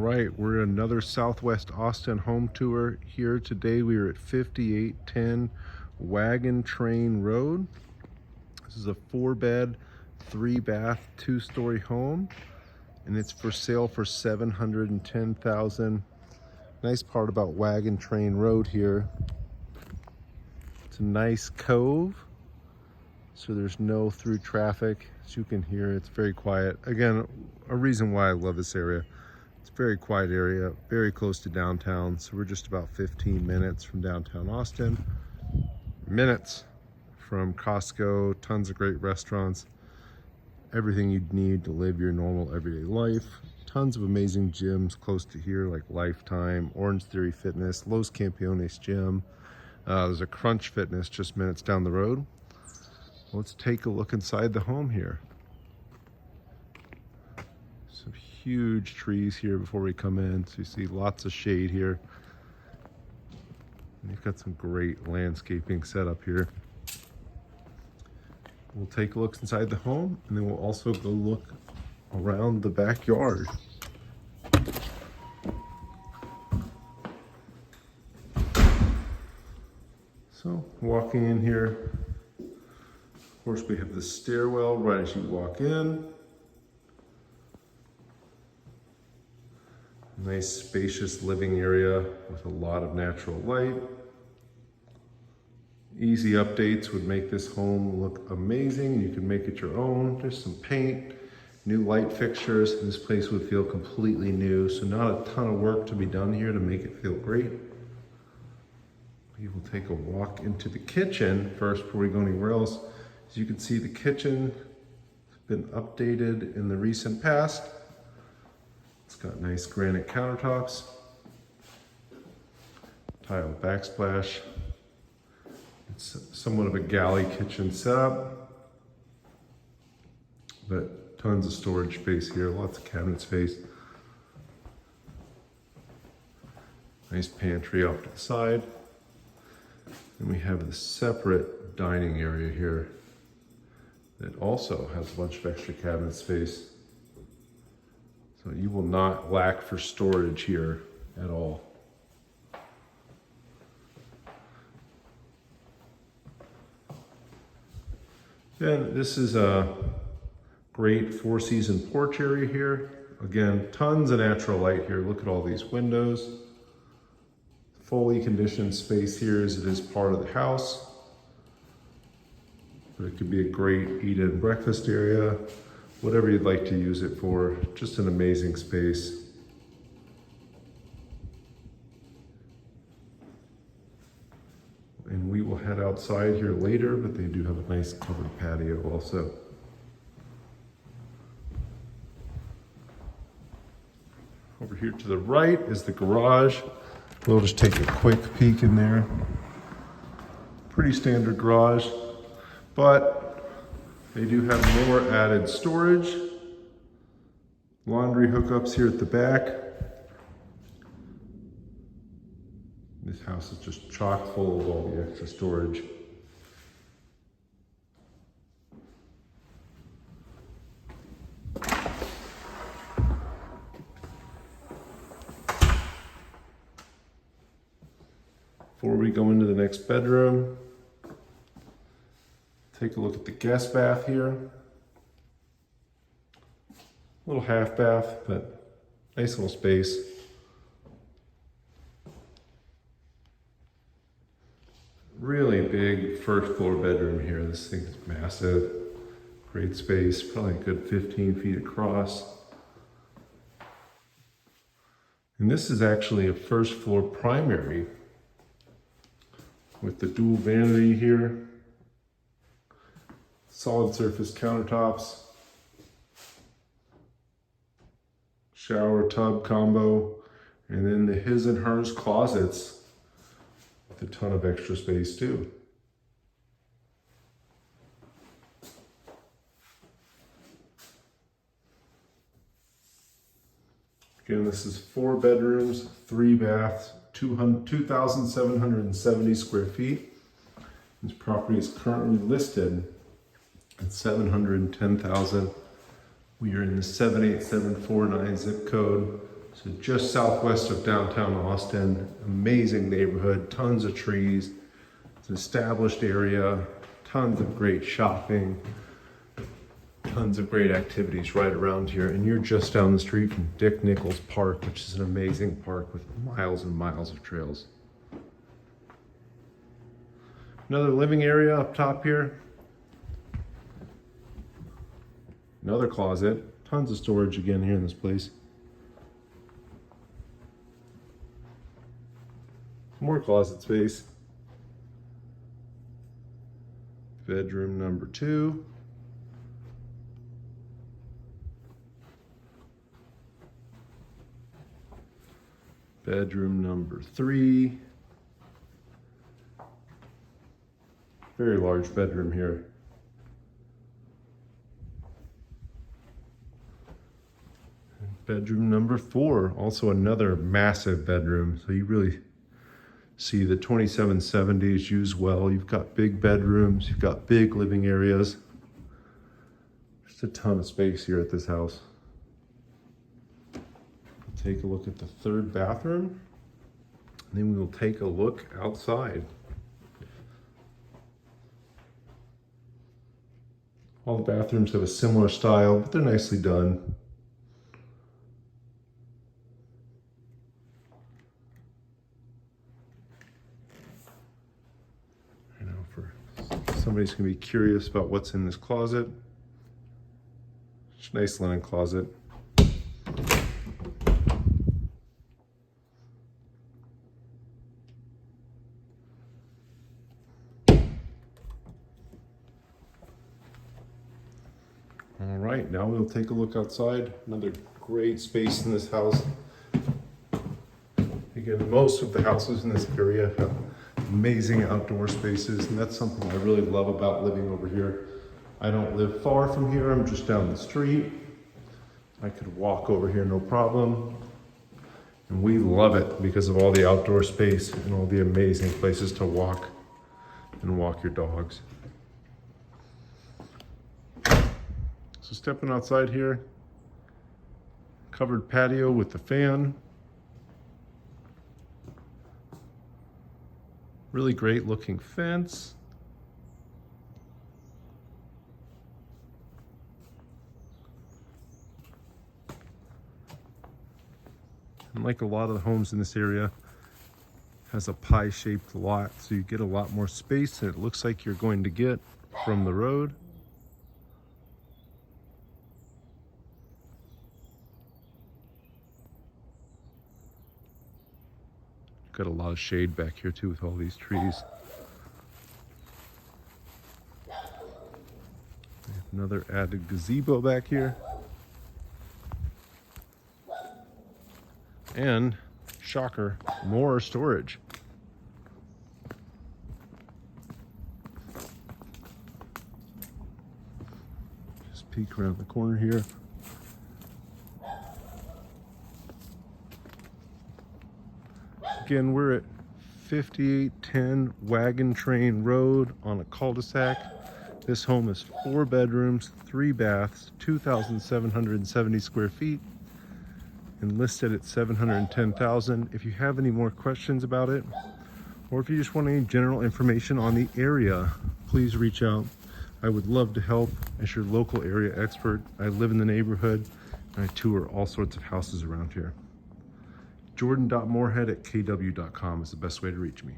right, we're in another Southwest Austin home tour here. Today we are at 5810 Wagon Train Road. This is a 4-bed, 3-bath, 2-story home, and it's for sale for $710,000. Nice part about Wagon Train Road here, it's a nice cove, so there's no through traffic. As you can hear, it's very quiet. Again, a reason why I love this area. It's a very quiet area, very close to downtown. So we're just about 15 minutes from downtown Austin. Minutes from Costco, tons of great restaurants. Everything you'd need to live your normal everyday life. Tons of amazing gyms close to here, like Lifetime, Orange Theory Fitness, Los Campeones Gym. There's a Crunch Fitness just minutes down the road. Let's take a look inside the home here. Some huge trees here before we come in, so you see lots of shade here. And you've got some great landscaping set up here. We'll take a look inside the home, and then we'll also go look around the backyard. So, walking in here, of course, we have the stairwell right as you walk in. Nice spacious living area with a lot of natural light. Easy updates would make this home look amazing. You can make it your own. There's some paint, new light fixtures, and this place would feel completely new. So not a ton of work to be done here to make it feel great. We will take a walk into the kitchen first before we go anywhere else. As you can see, the kitchen has been updated in the recent past. It's got nice granite countertops, tile backsplash. It's somewhat of a galley kitchen setup, but tons of storage space here, lots of cabinet space. Nice pantry off to the side. And we have the separate dining area here that also has a bunch of extra cabinet space. So you will not lack for storage here at all. Then this is a great 4-season porch area here. Again, tons of natural light here. Look at all these windows. Fully conditioned space here as it is part of the house. But it could be a great eat-in breakfast area, whatever you'd like to use it for. Just an amazing space. And we will head outside here later, but they do have a nice covered patio also. Over here to the right is the garage. We'll just take a quick peek in there. Pretty standard garage, but they do have more added storage. Laundry hookups here at the back. This house is just chock full of all the extra storage. Before we go into the next bedroom, take a look at the guest bath here. A little half bath, but nice little space. Really big first floor bedroom here. This thing is massive. Great space, probably a good 15 feet across. And this is actually a first floor primary with the dual vanity here. Solid surface countertops. Shower tub combo. And then the his and hers closets with a ton of extra space too. Again, this is 4 bedrooms, 3 baths, 2,770 square feet. This property is currently listed at $710,000. We are in the 78749 zip code. So just southwest of downtown Austin, amazing neighborhood, tons of trees. It's an established area, tons of great shopping, tons of great activities right around here. And you're just down the street from Dick Nichols Park, which is an amazing park with miles and miles of trails. Another living area up top here. Another closet, tons of storage again here in this place. More closet space. Bedroom number 2. Bedroom number 3. Very large bedroom here. Bedroom number 4, also another massive bedroom. So you really see the 2770s used well. You've got big bedrooms, you've got big living areas. Just a ton of space here at this house. Take a look at the 3rd bathroom, and then we will take a look outside. All the bathrooms have a similar style, but they're nicely done. I know for somebody's gonna be curious about what's in this closet. It's a nice linen closet. All right, now we'll take a look outside. Another great space in this house. Again, most of the houses in this area have amazing outdoor spaces, and that's something I really love about living over here. I don't live far from here, I'm just down the street. I could walk over here no problem. And we love it because of all the outdoor space and all the amazing places to walk and walk your dogs. So stepping outside here, covered patio with the fan. Really great looking fence. And like a lot of the homes in this area, has a pie-shaped lot, so you get a lot more space than it looks like you're going to get from the road. Got a lot of shade back here too with all these trees. Another added gazebo back here. And, shocker, more storage. Just peek around the corner here. Again, we're at 5810 Wagon Train Road on a cul-de-sac. This home is 4 bedrooms, 3 baths, 2,770 square feet, and listed at $710,000. If you have any more questions about it, or if you just want any general information on the area, please reach out. I would love to help as your local area expert. I live in the neighborhood and I tour all sorts of houses around here. Jordan.Moorhead@kw.com is the best way to reach me.